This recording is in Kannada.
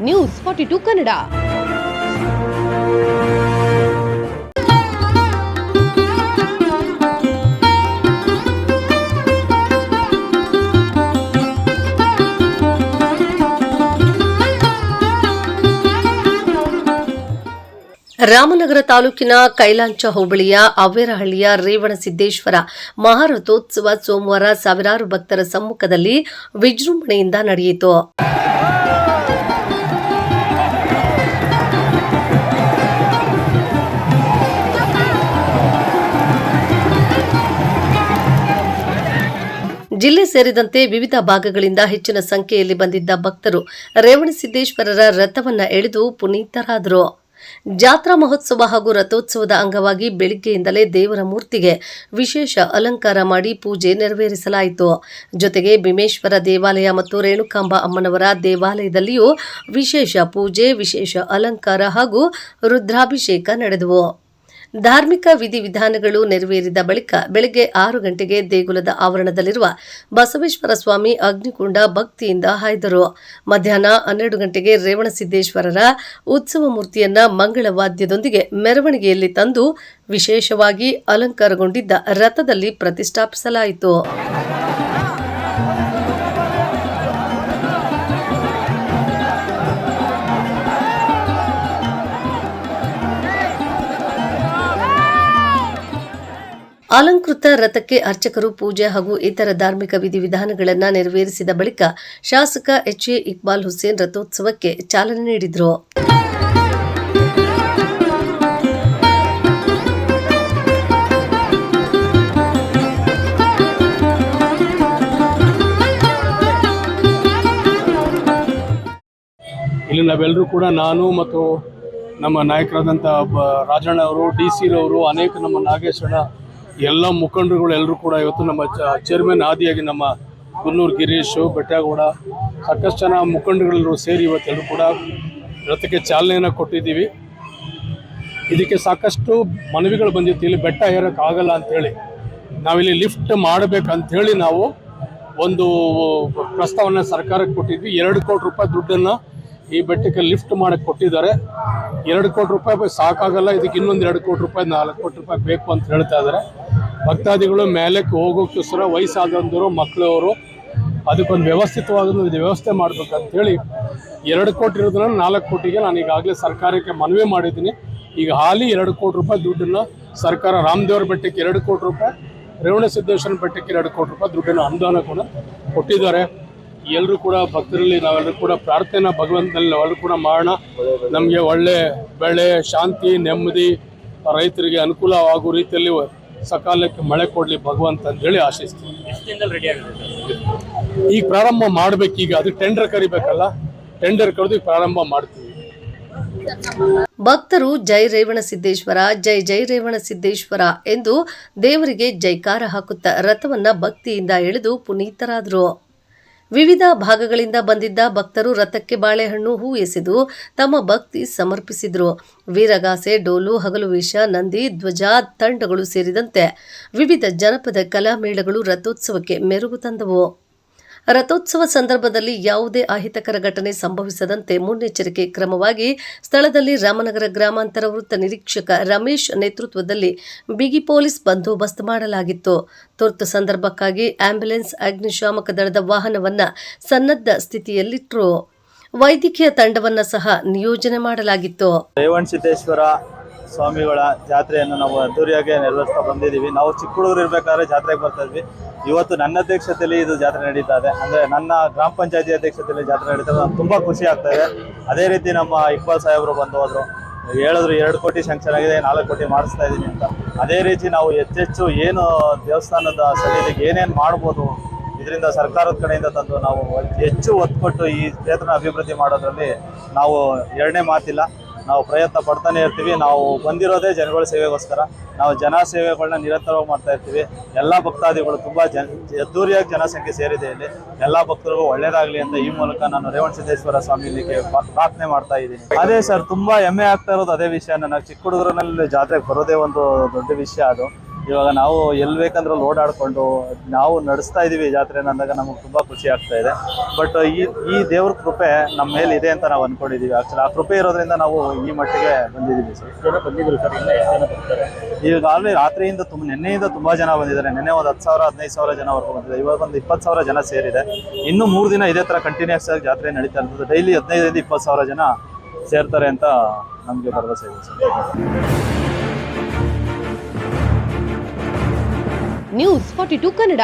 ನ್ಯೂಸ್ 42 ಕನ್ನಡ. ರಾಮನಗರ ತಾಲೂಕಿನ ಕೈಲಾಂಚ ಹೋಬಳಿಯ ಅವ್ವೇರಹಳ್ಳಿಯ ರೇವಣಸಿದ್ದೇಶ್ವರ ಮಹಾರಥೋತ್ಸವ ಸೋಮವಾರ ಸಾವಿರಾರು ಭಕ್ತರ ಸಮ್ಮುಖದಲ್ಲಿ ವಿಜೃಂಭಣೆಯಿಂದ ನಡೆಯಿತು. ಜಿಲ್ಲೆ ಸೇರಿದಂತೆ ವಿವಿಧ ಭಾಗಗಳಿಂದ ಹೆಚ್ಚಿನ ಸಂಖ್ಯೆಯಲ್ಲಿ ಬಂದಿದ್ದ ಭಕ್ತರು ರೇವಣಸಿದ್ದೇಶ್ವರರ ರಥವನ್ನು ಎಳೆದು ಪುನೀತರಾದರು. ಜಾತ್ರಾ ಮಹೋತ್ಸವ ಹಾಗೂ ರಥೋತ್ಸವದ ಅಂಗವಾಗಿ ಬೆಳಿಗ್ಗೆಯಿಂದಲೇ ದೇವರ ಮೂರ್ತಿಗೆ ವಿಶೇಷ ಅಲಂಕಾರ ಮಾಡಿ ಪೂಜೆ ನೆರವೇರಿಸಲಾಯಿತು. ಜೊತೆಗೆ ಭೀಮೇಶ್ವರ ದೇವಾಲಯ ಮತ್ತು ರೇಣುಕಾಂಬ ಅಮ್ಮನವರ ದೇವಾಲಯದಲ್ಲಿಯೂ ವಿಶೇಷ ಪೂಜೆ, ವಿಶೇಷ ಅಲಂಕಾರ ಹಾಗೂ ರುದ್ರಾಭಿಷೇಕ ನಡೆದವು. ಧಾರ್ಮಿಕ ವಿಧಿವಿಧಾನಗಳು ನೆರವೇರಿದ ಬಳಿಕ ಬೆಳಗ್ಗೆ 6 ಗಂಟೆಗೆ ದೇಗುಲದ ಆವರಣದಲ್ಲಿರುವ ಬಸವೇಶ್ವರ ಸ್ವಾಮಿ ಅಗ್ನಿಕುಂಡ ಭಕ್ತಿಯಿಂದ ಹಾಯ್ದರು. ಮಧ್ಯಾಹ್ನ 12 ಗಂಟೆಗೆ ರೇವಣಸಿದ್ದೇಶ್ವರರ ಉತ್ಸವ ಮೂರ್ತಿಯನ್ನ ಮಂಗಳವಾದ್ಯದೊಂದಿಗೆ ಮೆರವಣಿಗೆಯಲ್ಲಿ ತಂದು ವಿಶೇಷವಾಗಿ ಅಲಂಕಾರಗೊಂಡಿದ್ದ ರಥದಲ್ಲಿ ಪ್ರತಿಷ್ಠಾಪಿಸಲಾಯಿತು. ಅಲಂಕೃತ ರಥಕ್ಕೆ ಅರ್ಚಕರು ಪೂಜೆ ಹಾಗೂ ಇತರ ಧಾರ್ಮಿಕ ವಿಧಿವಿಧಾನಗಳನ್ನು ನೆರವೇರಿಸಿದ ಬಳಿಕ ಶಾಸಕ ಎಚ್.ಎ. ಇಕ್ಬಾಲ್ ಹುಸೇನ್ ರಥೋತ್ಸವಕ್ಕೆ ಚಾಲನೆ ನೀಡಿದರು. ಇಲ್ಲಿ ನಾವೆಲ್ಲರೂ ಕೂಡ ನಾನು ಮತ್ತು ನಮ್ಮ ನಾಯಕರಾದಂಥ ರಾಜಣ್ಣ ಅವರು, DC ರವರು, ಅನೇಕ ನಮ್ಮ ನಾಗೇಶ್ವರ ಎಲ್ಲ ಮುಖಂಡರುಗಳು ಎಲ್ಲರೂ ಕೂಡ ಇವತ್ತು ನಮ್ಮ ಚೇರ್ಮನ್ ಆದಿಯಾಗಿ ನಮ್ಮ ಗುನ್ನೂರು ಗಿರೀಶು, ಬೆಟ್ಟಗೌಡ, ಸಾಕಷ್ಟು ಜನ ಮುಖಂಡರುಗಳೆಲ್ಲರೂ ಸೇರಿ ಇವತ್ತೆಲ್ಲರೂ ಕೂಡ ರಥಕ್ಕೆ ಚಾಲನೆಯನ್ನು ಕೊಟ್ಟಿದ್ದೀವಿ. ಇದಕ್ಕೆ ಸಾಕಷ್ಟು ಮನವಿಗಳು ಬಂದಿತ್ತು. ಇಲ್ಲಿ ಬೆಟ್ಟ ಏರೋಕ್ಕಾಗಲ್ಲ ಅಂಥೇಳಿ, ನಾವಿಲ್ಲಿ ಲಿಫ್ಟ್ ಮಾಡಬೇಕಂಥೇಳಿ ನಾವು ಒಂದು ಪ್ರಸ್ತಾವನೆ ಸರ್ಕಾರಕ್ಕೆ ಕೊಟ್ಟಿದ್ವಿ. 2 ಕೋಟಿ ರೂಪಾಯಿ ದುಡ್ಡನ್ನು ಈ ಬೆಟ್ಟಕ್ಕೆ ಲಿಫ್ಟ್ ಮಾಡಕ್ಕೆ ಕೊಟ್ಟಿದ್ದಾರೆ. 2 ಕೋಟಿ ರೂಪಾಯಿ ಸಾಕಾಗಲ್ಲ, ಇದಕ್ಕೆ ಇನ್ನೊಂದು 2 ಕೋಟಿ ರೂಪಾಯಿ 4 ಕೋಟಿ ರೂಪಾಯಿ ಬೇಕು ಅಂತ ಹೇಳ್ತಾ ಇದ್ದಾರೆ. ಭಕ್ತಾದಿಗಳು ಮೇಲಕ್ಕೆ ಹೋಗೋಕ್ಕೋಸ್ಕರ ವಯಸ್ಸಾದಂಥವರು, ಮಕ್ಕಳವರು ಅದಕ್ಕೊಂದು ವ್ಯವಸ್ಥಿತವಾದ ವ್ಯವಸ್ಥೆ ಮಾಡಬೇಕಂತೇಳಿ 2 ಕೋಟಿ ಇರೋದನ್ನ 4 ಕೋಟಿಗೆ ನಾನು ಈಗಾಗಲೇ ಸರ್ಕಾರಕ್ಕೆ ಮನವಿ ಮಾಡಿದ್ದೀನಿ. ಈಗ ಹಾಲಿ 2 ಕೋಟಿ ರೂಪಾಯಿ ದುಡ್ಡನ್ನು ಸರ್ಕಾರ ರಾಮದೇವರ ಬೆಟ್ಟಕ್ಕೆ 2 ಕೋಟಿ ರೂಪಾಯಿ, ರೇವಣಸಿದ್ದೇಶ್ವರ ಬೆಟ್ಟಕ್ಕೆ 2 ಕೋಟಿ ರೂಪಾಯಿ ದುಡ್ಡನ್ನು ಅನುದಾನ ಕೂಡ ಕೊಟ್ಟಿದ್ದಾರೆ. ಎಲ್ಲರೂ ಕೂಡ ಭಕ್ತರಲ್ಲಿ ನಾವೆಲ್ಲರೂ ಕೂಡ ಪ್ರಾರ್ಥನೆ ಭಗವಂತನಲ್ಲಿ ನಾವೆಲ್ಲರೂ ಕೂಡ ಮಾಡೋಣ. ನಮಗೆ ಒಳ್ಳೆ ಬೆಳೆ, ಶಾಂತಿ, ನೆಮ್ಮದಿ, ರೈತರಿಗೆ ಅನುಕೂಲವಾಗುವ ರೀತಿಯಲ್ಲಿ ಸಕಾಲಕ್ಕೆ ಮಳೆ ಕೊಡಲಿ ಭಗವಂತ ಅಂತೇಳಿ ಆಶಿಸ್ತೀವಿ. ಈಗ ಪ್ರಾರಂಭ ಮಾಡಬೇಕೀಗ, ಅದು ಟೆಂಡರ್ ಕರಿಬೇಕಲ್ಲ, ಟೆಂಡರ್ ಕರೆದು ಪ್ರಾರಂಭ ಮಾಡ್ತೀವಿ. ಭಕ್ತರು ಜೈ ರೇವಣಸಿದ್ದೇಶ್ವರ, ಜೈ ಜೈ ರೇವಣಸಿದ್ದೇಶ್ವರ ಎಂದು ದೇವರಿಗೆ ಜೈಕಾರ ಹಾಕುತ್ತಾ ರಥವನ್ನ ಭಕ್ತಿಯಿಂದ ಎಳೆದು ಪುನೀತರಾದರು. ವಿವಿಧ ಭಾಗಗಳಿಂದ ಬಂದಿದ್ದ ಭಕ್ತರು ರಥಕ್ಕೆ ಬಾಳೆಹಣ್ಣು, ಹೂ ಎಸೆದು ತಮ್ಮ ಭಕ್ತಿ ಸಮರ್ಪಿಸಿದರು. ವೀರಗಾಸೆ, ಡೋಲು, ಹಗಲುವೇಷ, ನಂದಿ, ಧ್ವಜ ತಂಡಗಳು ಸೇರಿದಂತೆ ವಿವಿಧ ಜನಪದ ಕಲಾಮೇಳಗಳು ರಥೋತ್ಸವಕ್ಕೆ ಮೆರುಗು ತಂದವು. ರಥೋತ್ಸವ ಸಂದರ್ಭದಲ್ಲಿ ಯಾವುದೇ ಅಹಿತಕರ ಘಟನೆ ಸಂಭವಿಸದಂತೆ ಮುನ್ನೆಚ್ಚರಿಕೆ ಕ್ರಮವಾಗಿ ಸ್ಥಳದಲ್ಲಿ ರಾಮನಗರ ಗ್ರಾಮಾಂತರ ವೃತ್ತ ನಿರೀಕ್ಷಕ ರಮೇಶ್ ನೇತೃತ್ವದಲ್ಲಿ ಬಿಗಿ ಪೊಲೀಸ್ ಬಂದೋಬಸ್ತ್ ಮಾಡಲಾಗಿತ್ತು. ತುರ್ತು ಸಂದರ್ಭಕ್ಕಾಗಿ ಆಂಬ್ಯುಲೆನ್ಸ್, ಅಗ್ನಿಶಾಮಕ ದಳದ ವಾಹನವನ್ನ ಸನ್ನದ್ಧ ಸ್ಥಿತಿಯಲ್ಲಿಟ್ಟರು. ವೈದ್ಯಕೀಯ ತಂಡವನ್ನ ಸಹ ನಿಯೋಜನೆ ಮಾಡಲಾಗಿತ್ತು. ರೇವಣಸಿದ್ದೇಶ್ವರ ಸ್ವಾಮಿಗಳ ಜಾತ್ರೆಯನ್ನು ನಾವು ಅದ್ದೂರಿಯಾಗಿ ನೆರವೇರಿಸ್ತಾ ಬಂದಿದ್ದೀವಿ. ನಾವು ಚಿಕ್ಕ ಹುಡುಗರು ಇರಬೇಕಾದ್ರೆ ಜಾತ್ರೆಗೆ ಬರ್ತಾ ಇದ್ವಿ. ಇವತ್ತು ನನ್ನ ಅಧ್ಯಕ್ಷತೆಯಲ್ಲಿ ಇದು ಜಾತ್ರೆ ನಡೀತಾ ಇದೆ, ಅಂದರೆ ನನ್ನ ಗ್ರಾಮ ಪಂಚಾಯತಿ ಅಧ್ಯಕ್ಷತೆಯಲ್ಲಿ ಜಾತ್ರೆ ನಡೀತಾ ಇದೆ. ತುಂಬ ಖುಷಿ ಆಗ್ತಾ ಇದೆ. ಅದೇ ರೀತಿ ನಮ್ಮ ಇಕ್ಬಾಲ್ ಸಾಹೇಬರು ಬಂದು ಹೋದರು, ಹೇಳಿದ್ರು 2 ಕೋಟಿ ಶಾಂಕ್ಷನ್ ಆಗಿದೆ, 4 ಕೋಟಿ ಮಾಡಿಸ್ತಾ ಇದ್ದೀನಿ ಅಂತ. ಅದೇ ರೀತಿ ನಾವು ಹೆಚ್ಚೆಚ್ಚು ಏನು ದೇವಸ್ಥಾನದ ಸನ್ನಿಧಿಗೆ ಏನೇನು ಮಾಡ್ಬೋದು, ಇದರಿಂದ ಸರ್ಕಾರದ ಕಡೆಯಿಂದ ತಂದು ನಾವು ಹೆಚ್ಚು ಒತ್ತು ಕೊಟ್ಟು ಈ ಕ್ಷೇತ್ರನ ಅಭಿವೃದ್ಧಿ ಮಾಡೋದ್ರಲ್ಲಿ ನಾವು ಎರಡನೇ ಮಾತಿಲ್ಲ. ನಾವು ಪ್ರಯತ್ನ ಪಡ್ತಾನೆ ಇರ್ತೀವಿ. ನಾವು ಬಂದಿರೋದೇ ಜನಗಳ ಸೇವೆಗೋಸ್ಕರ. ನಾವು ಜನ ಸೇವೆಗಳನ್ನ ನಿರಂತರವಾಗಿ ಮಾಡ್ತಾ ಇರ್ತೀವಿ. ಎಲ್ಲ ಭಕ್ತಾದಿಗಳು ತುಂಬ ಅದ್ದೂರಿಯಾಗಿ ಜನಸಂಖ್ಯೆ ಸೇರಿದೆ ಇಲ್ಲಿ. ಎಲ್ಲ ಭಕ್ತರಿಗೂ ಒಳ್ಳೇದಾಗಲಿ ಅಂತ ಈ ಮೂಲಕ ನಾನು ರೇವಣಸಿದ್ದೇಶ್ವರ ಸ್ವಾಮಿಗೆ ಪ್ರಾರ್ಥನೆ ಮಾಡ್ತಾ ಇದ್ದೀನಿ. ಅದೇ ಸರ್, ತುಂಬ ಹೆಮ್ಮೆ ಆಗ್ತಾ ಇರೋದು ಅದೇ ವಿಷಯ. ನನಗೆ ಚಿಕ್ಕ ಹುಡುಗರಲ್ಲಿ ಜಾತ್ರೆಗೆ ಬರೋದೇ ಒಂದು ದೊಡ್ಡ ವಿಷಯ. ಅದು ಇವಾಗ ನಾವು ಎಲ್ಲಿ ಬೇಕಂದ್ರೆ ಅಲ್ಲಿ ಓಡಾಡಿಕೊಂಡು ನಾವು ನಡೆಸ್ತಾ ಇದ್ದೀವಿ ಜಾತ್ರೆನ ಅಂದಾಗ ನಮಗೆ ತುಂಬ ಖುಷಿ ಆಗ್ತಾ ಇದೆ. ಬಟ್ ಈ ದೇವ್ರ ಕೃಪೆ ನಮ್ಮ ಮೇಲೆ ಇದೆ ಅಂತ ನಾವು ಅಂದ್ಕೊಂಡಿದ್ದೀವಿ. ಆ್ಯಕ್ಚುಲಿ ಆ ಕೃಪೆ ಇರೋದ್ರಿಂದ ನಾವು ಈ ಮಟ್ಟಿಗೆ ಬಂದಿದ್ದೀವಿ ಸರ್. ಬಂದಿದ್ರು ಸರ್, ಇನ್ನ ಎಷ್ಟು ಜನ ಬರ್ತಾರೆ? ಈಗಾಗಲೇ ರಾತ್ರಿಯಿಂದ ನಿನ್ನೆಯಿಂದ ತುಂಬ ಜನ ಬಂದಿದ್ದಾರೆ. ನಿನ್ನೆ ಒಂದು 10,000 15,000 ಜನವರೆಗೂ ಬಂದಿದೆ. ಇವಾಗ ಒಂದು 20,000 ಜನ ಸೇರಿದೆ. ಇನ್ನೂ 3 ದಿನ ಇದೇ ಥರ ಕಂಟಿನ್ಯೂಸ್ ಆಗಿ ಜಾತ್ರೆ ನಡೀತಾ ಇರ್ತದೆ. ಡೈಲಿ 15,000 ರಿಂದ 20,000 ಜನ ಸೇರ್ತಾರೆ ಅಂತ ನಮಗೆ ಭರವಸೆ ಇದೆ ಸರ್. ನ್ಯೂಸ್ 42 ಕನ್ನಡ.